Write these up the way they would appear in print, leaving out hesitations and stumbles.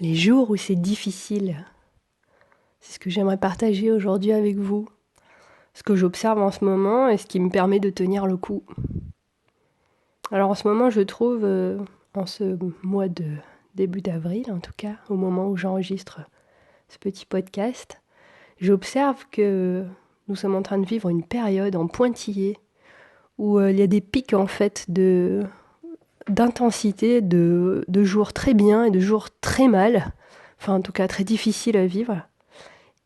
les jours où c'est difficile. C'est ce que j'aimerais partager aujourd'hui avec vous. Ce que j'observe en ce moment et ce qui me permet de tenir le coup. Alors en ce moment, je trouve, en ce mois de début d'avril, en tout cas, au moment où j'enregistre ce petit podcast, j'observe que nous sommes en train de vivre une période en pointillé où il y a des pics en fait d'intensité, de jours très bien et de jours très mal, enfin en tout cas très difficiles à vivre.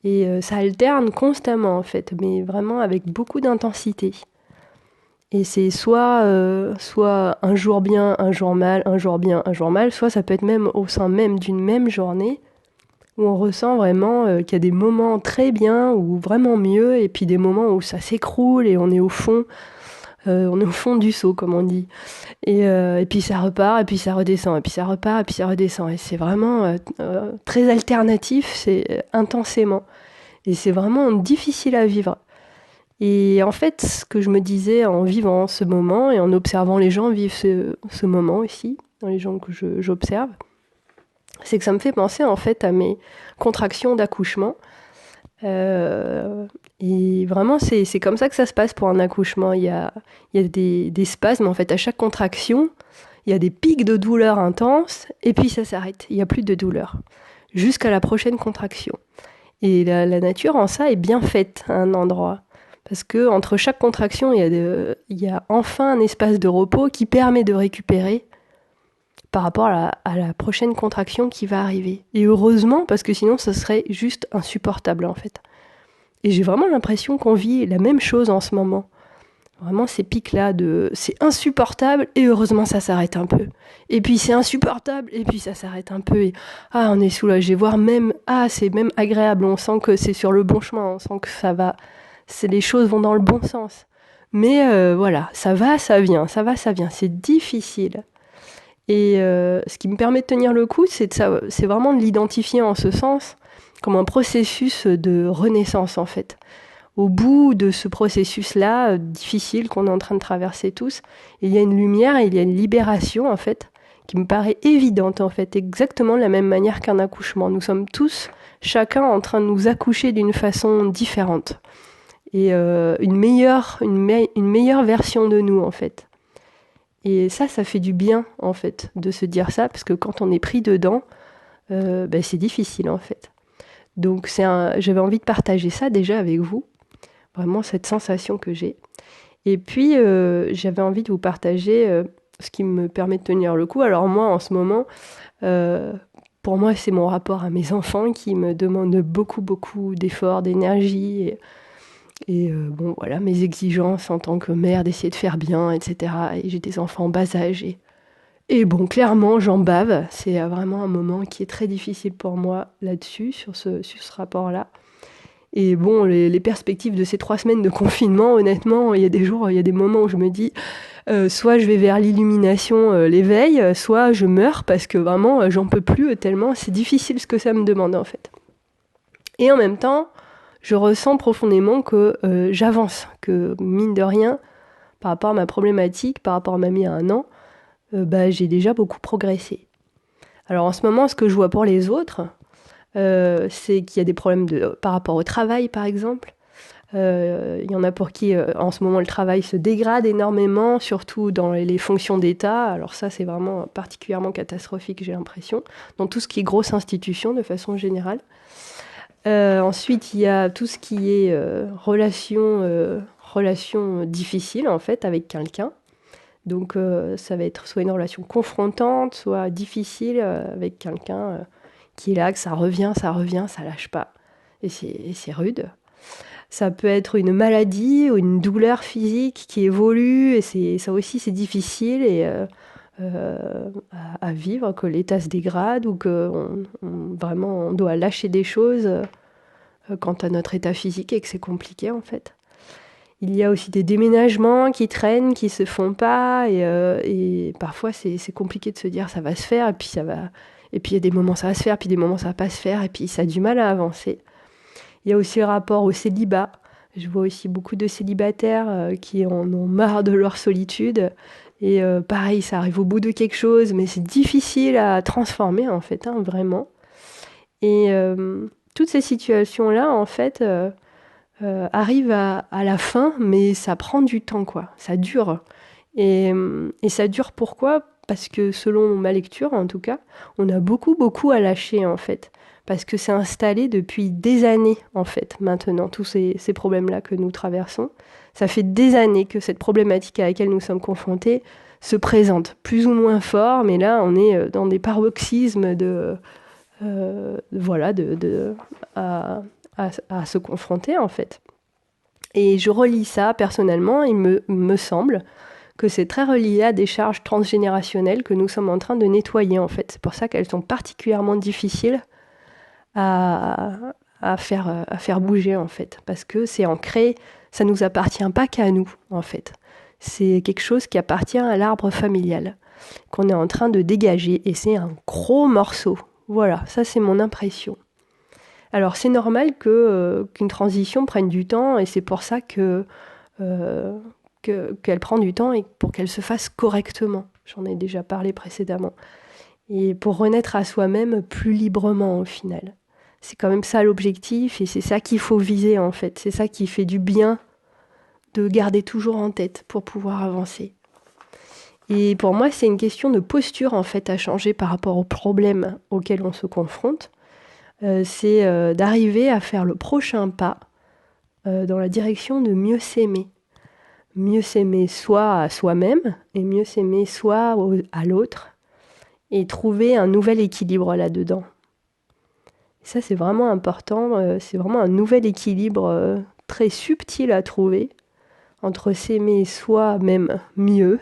Et ça alterne constamment en fait, mais vraiment avec beaucoup d'intensité. Et c'est soit un jour bien, un jour mal, un jour bien, un jour mal, soit ça peut être même au sein même d'une même journée, où on ressent vraiment qu'il y a des moments très bien ou vraiment mieux, et puis des moments où ça s'écroule et on est au fond du seau, comme on dit. Et puis ça repart, et puis ça redescend, et puis ça repart, et puis ça redescend. Et c'est vraiment très alternatif, c'est intensément. Et c'est vraiment difficile à vivre. Et en fait, ce que je me disais en vivant ce moment et en observant les gens vivre ce moment aussi, dans les gens que j'observe, c'est que ça me fait penser en fait à mes contractions d'accouchement. Et vraiment, c'est comme ça que ça se passe pour un accouchement. Il y a des spasmes en fait à chaque contraction. Il y a des pics de douleur intenses et puis ça s'arrête. Il n'y a plus de douleur jusqu'à la prochaine contraction. Et la nature en ça est bien faite à un endroit. Parce que entre chaque contraction, il y a enfin un espace de repos qui permet de récupérer par rapport à la prochaine contraction qui va arriver. Et heureusement, parce que sinon, ça serait juste insupportable en fait. Et j'ai vraiment l'impression qu'on vit la même chose en ce moment. Vraiment ces pics-là c'est insupportable et heureusement ça s'arrête un peu. Et puis c'est insupportable et puis ça s'arrête un peu et on est soulagé, voire même c'est même agréable, on sent que c'est sur le bon chemin, on sent que ça va, les choses vont dans le bon sens. Mais voilà, ça va, ça vient, ça va, ça vient, c'est difficile. Et ce qui me permet de tenir le coup, c'est vraiment de l'identifier en ce sens comme un processus de renaissance en fait. Au bout de ce processus-là, difficile qu'on est en train de traverser tous, il y a une lumière et il y a une libération, en fait, qui me paraît évidente, en fait, exactement de la même manière qu'un accouchement. Nous sommes tous, chacun, en train de nous accoucher d'une façon différente. Et une meilleure version de nous, en fait. Et ça fait du bien, en fait, de se dire ça, parce que quand on est pris dedans, c'est difficile, en fait. Donc j'avais envie de partager ça déjà avec vous. Vraiment cette sensation que j'ai. Et puis, j'avais envie de vous partager ce qui me permet de tenir le coup. Alors moi, en ce moment, pour moi, c'est mon rapport à mes enfants qui me demande beaucoup, beaucoup d'efforts, d'énergie. Et bon, voilà, mes exigences en tant que mère d'essayer de faire bien, etc. Et j'ai des enfants en bas âge. Et bon, clairement, j'en bave. C'est vraiment un moment qui est très difficile pour moi là-dessus, sur ce rapport-là. Et bon, les perspectives de ces 3 semaines de confinement, honnêtement, il y a des jours, il y a des moments où je me dis, soit je vais vers l'illumination, l'éveil, soit je meurs parce que vraiment, j'en peux plus tellement c'est difficile ce que ça me demande en fait. Et en même temps, je ressens profondément que j'avance, que mine de rien, par rapport à ma problématique, par rapport à ma mie à 1 an, j'ai déjà beaucoup progressé. Alors en ce moment, ce que je vois pour les autres, c'est qu'il y a des problèmes par rapport au travail, par exemple. Il y en a pour qui, en ce moment, le travail se dégrade énormément, surtout dans les fonctions d'État. Alors ça, c'est vraiment particulièrement catastrophique, j'ai l'impression, dans tout ce qui est grosse institution, de façon générale. Ensuite, il y a tout ce qui est relation difficile, en fait, avec quelqu'un. Donc, ça va être soit une relation confrontante, soit difficile avec quelqu'un qui est là, que ça revient, ça lâche pas. Et c'est rude. Ça peut être une maladie ou une douleur physique qui évolue, et ça aussi c'est difficile à vivre, que l'état se dégrade ou que vraiment on doit lâcher des choses quant à notre état physique et que c'est compliqué en fait. Il y a aussi des déménagements qui traînent, qui se font pas, et parfois c'est compliqué de se dire ça va se faire, et puis ça va. Et puis il y a des moments ça va se faire, puis des moments ça va pas se faire, et puis ça a du mal à avancer. Il y a aussi le rapport au célibat. Je vois aussi beaucoup de célibataires qui en ont marre de leur solitude. Et pareil, ça arrive au bout de quelque chose, mais c'est difficile à transformer en fait, vraiment. Et toutes ces situations-là, en fait, arrivent à la fin, mais ça prend du temps, quoi. Ça dure. Et ça dure pourquoi? Parce que selon ma lecture, en tout cas, on a beaucoup à lâcher, en fait. Parce que c'est installé depuis des années, en fait, maintenant, tous ces problèmes-là que nous traversons. Ça fait des années que cette problématique à laquelle nous sommes confrontés se présente, plus ou moins fort, mais là, on est dans des paroxysmes voilà, à se confronter, en fait. Et je relis ça, personnellement, il me semble que c'est très relié à des charges transgénérationnelles que nous sommes en train de nettoyer, en fait. C'est pour ça qu'elles sont particulièrement difficiles à, à faire bouger, en fait. Parce que c'est ancré, ça ne nous appartient pas qu'à nous, en fait. C'est quelque chose qui appartient à l'arbre familial, qu'on est en train de dégager, et c'est un gros morceau. Voilà, ça c'est mon impression. Alors c'est normal qu'une transition prenne du temps, et c'est pour ça euh, qu'elle prend du temps et pour qu'elle se fasse correctement. J'en ai déjà parlé précédemment. Et pour renaître à soi-même plus librement au final. C'est quand même ça l'objectif et c'est ça qu'il faut viser en fait. C'est ça qui fait du bien de garder toujours en tête pour pouvoir avancer. Et pour moi, c'est une question de posture en fait à changer par rapport aux problèmes auxquels on se confronte. C'est d'arriver à faire le prochain pas dans la direction de mieux s'aimer. Mieux s'aimer soit à soi-même et mieux s'aimer soit à l'autre et trouver un nouvel équilibre là-dedans. Ça, c'est vraiment important. C'est vraiment un nouvel équilibre très subtil à trouver entre s'aimer soi-même mieux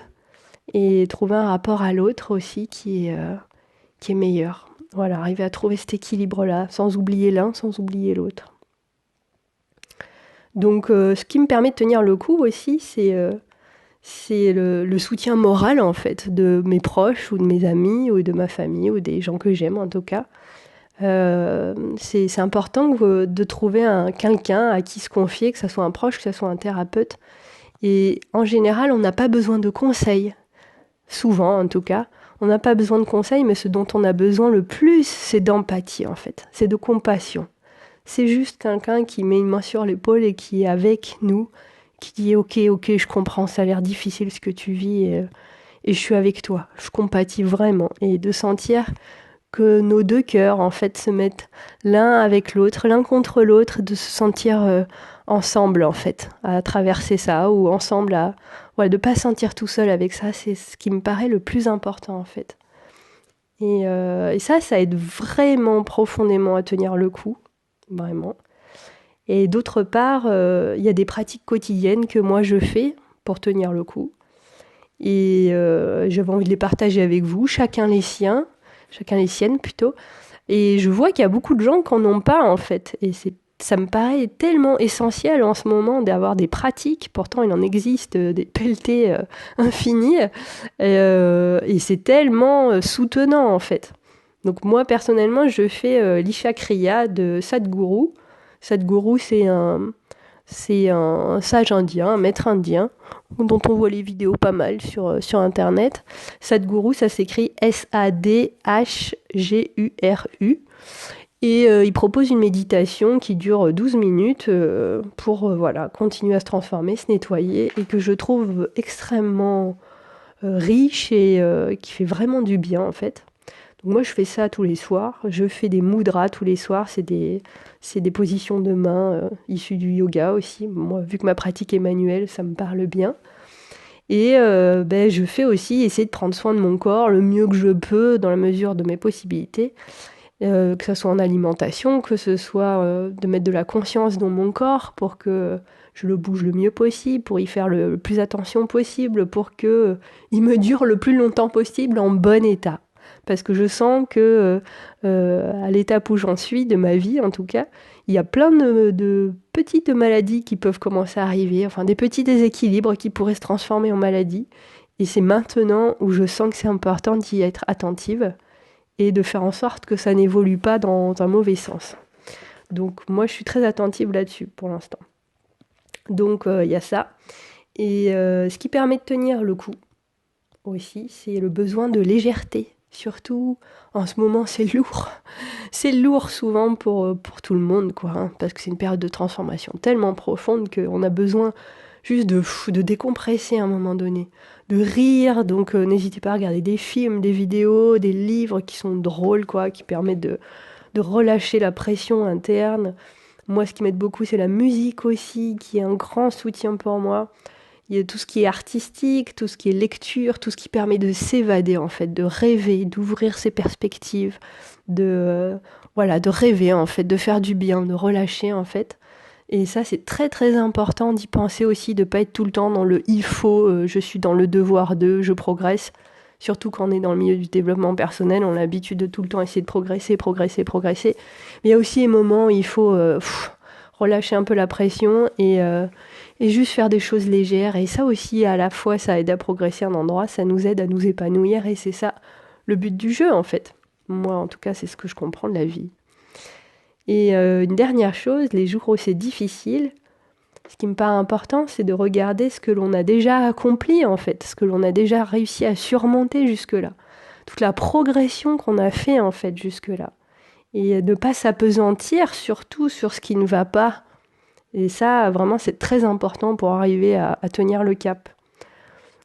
et trouver un rapport à l'autre aussi qui est meilleur. Voilà, arriver à trouver cet équilibre-là, sans oublier l'un, sans oublier l'autre. Donc, ce qui me permet de tenir le coup aussi, c'est le soutien moral, en fait, de mes proches ou de mes amis ou de ma famille ou des gens que j'aime, en tout cas. C'est important de trouver quelqu'un à qui se confier, que ce soit un proche, que ce soit un thérapeute. Et en général, on n'a pas besoin de conseils. Souvent, en tout cas. On n'a pas besoin de conseils, mais ce dont on a besoin le plus, c'est d'empathie, en fait. C'est de compassion. C'est juste quelqu'un qui met une main sur l'épaule et qui est avec nous, qui dit « Ok, je comprends, ça a l'air difficile ce que tu vis et je suis avec toi. Je compatis vraiment. » Et de sentir que nos deux cœurs, en fait, se mettent l'un avec l'autre, l'un contre l'autre, de se sentir ensemble, en fait, à traverser ça, ou ensemble à... Ouais, de pas se sentir tout seul avec ça, c'est ce qui me paraît le plus important, en fait. Et ça aide vraiment profondément à tenir le coup, vraiment. Et d'autre part, y a des pratiques quotidiennes que moi je fais pour tenir le coup. Et j'avais envie de les partager avec vous, chacun les siennes plutôt. Et je vois qu'il y a beaucoup de gens qui n'en ont pas en fait. Et ça me paraît tellement essentiel en ce moment d'avoir des pratiques. Pourtant, il en existe des pelletées infinies. Et c'est tellement soutenant en fait. Donc moi, personnellement, je fais l'Isha Kriya de Sadhguru. Sadhguru, c'est un sage indien, un maître indien, dont on voit les vidéos pas mal sur Internet. Sadhguru, ça s'écrit Sadhguru. Et il propose une méditation qui dure 12 minutes pour voilà, continuer à se transformer, se nettoyer, et que je trouve extrêmement riche et qui fait vraiment du bien en fait. Donc moi je fais ça tous les soirs, je fais des mudras tous les soirs, c'est des positions de main issues du yoga aussi. Moi vu que ma pratique est manuelle, ça me parle bien. Et je fais aussi essayer de prendre soin de mon corps le mieux que je peux dans la mesure de mes possibilités. Que ce soit en alimentation, que ce soit de mettre de la conscience dans mon corps pour que je le bouge le mieux possible, pour y faire le plus attention possible, pour que il me dure le plus longtemps possible en bon état. Parce que je sens que à l'étape où j'en suis, de ma vie en tout cas, il y a plein de petites maladies qui peuvent commencer à arriver, enfin des petits déséquilibres qui pourraient se transformer en maladies. Et c'est maintenant où je sens que c'est important d'y être attentive et de faire en sorte que ça n'évolue pas dans un mauvais sens. Donc moi, je suis très attentive là-dessus pour l'instant. Donc il y a ça. Et ce qui permet de tenir le coup aussi, c'est le besoin de légèreté Surtout, en ce moment, c'est lourd. C'est lourd souvent pour tout le monde, quoi, hein, parce que c'est une période de transformation tellement profonde qu'on a besoin juste de décompresser à un moment donné, de rire. Donc n'hésitez pas à regarder des films, des vidéos, des livres qui sont drôles, quoi, qui permettent de relâcher la pression interne. Moi, ce qui m'aide beaucoup, c'est la musique aussi, qui est un grand soutien pour moi. Il y a tout ce qui est artistique, tout ce qui est lecture, tout ce qui permet de s'évader en fait, de rêver, d'ouvrir ses perspectives, de rêver en fait, de faire du bien, de relâcher en fait. Et ça, c'est très très important d'y penser aussi, de ne pas être tout le temps dans le il faut, je suis dans le devoir de, je progresse. Surtout quand on est dans le milieu du développement personnel, on a l'habitude de tout le temps essayer de progresser, progresser, progresser. Mais il y a aussi des moments où il faut relâcher un peu la pression et juste faire des choses légères. Et ça aussi, à la fois, ça aide à progresser un endroit, ça nous aide à nous épanouir. Et c'est ça le but du jeu, en fait. Moi, en tout cas, c'est ce que je comprends de la vie. Et une dernière chose, les jours où c'est difficile, ce qui me paraît important, c'est de regarder ce que l'on a déjà accompli, en fait, ce que l'on a déjà réussi à surmonter jusque-là. Toute la progression qu'on a fait, en fait, jusque-là. Et ne pas s'apesantir, surtout sur ce qui ne va pas. Et ça, vraiment, c'est très important pour arriver à tenir le cap.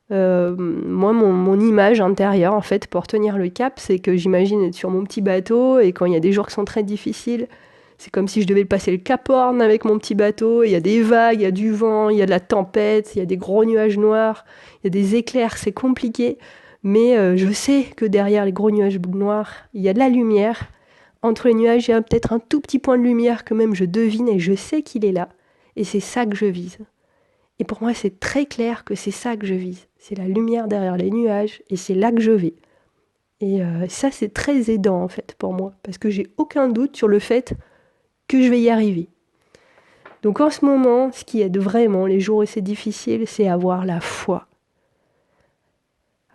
Moi, mon image intérieure, en fait, pour tenir le cap, c'est que j'imagine être sur mon petit bateau et quand il y a des jours qui sont très difficiles, c'est comme si je devais passer le Cap Horn avec mon petit bateau. Il y a des vagues, il y a du vent, il y a de la tempête, il y a des gros nuages noirs, il y a des éclairs, c'est compliqué. Mais je sais que derrière les gros nuages noirs, il y a de la lumière. Entre les nuages, il y a peut-être un tout petit point de lumière que même je devine et je sais qu'il est là. Et c'est ça que je vise. Et pour moi, c'est très clair que c'est ça que je vise. C'est la lumière derrière les nuages et c'est là que je vais. Et ça, c'est très aidant en fait pour moi parce que j'ai aucun doute sur le fait que je vais y arriver. Donc en ce moment, ce qui aide vraiment les jours où c'est difficile, c'est avoir la foi.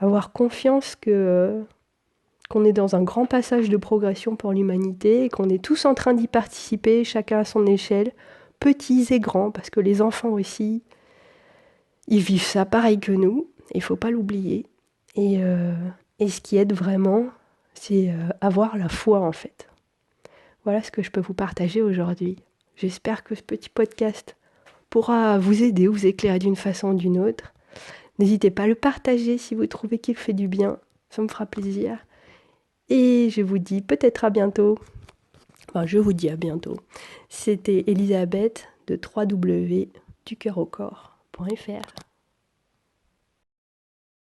Avoir confiance qu'on est dans un grand passage de progression pour l'humanité et qu'on est tous en train d'y participer, chacun à son échelle, petits et grands, parce que les enfants aussi, ils vivent ça pareil que nous, il ne faut pas l'oublier. Et ce qui aide vraiment, c'est avoir la foi en fait. Voilà ce que je peux vous partager aujourd'hui. J'espère que ce petit podcast pourra vous aider ou vous éclairer d'une façon ou d'une autre. N'hésitez pas à le partager si vous trouvez qu'il fait du bien, ça me fera plaisir. Et je vous dis peut-être à bientôt. Enfin, je vous dis à bientôt. C'était Elisabeth de www.ducoeuraucorps.fr.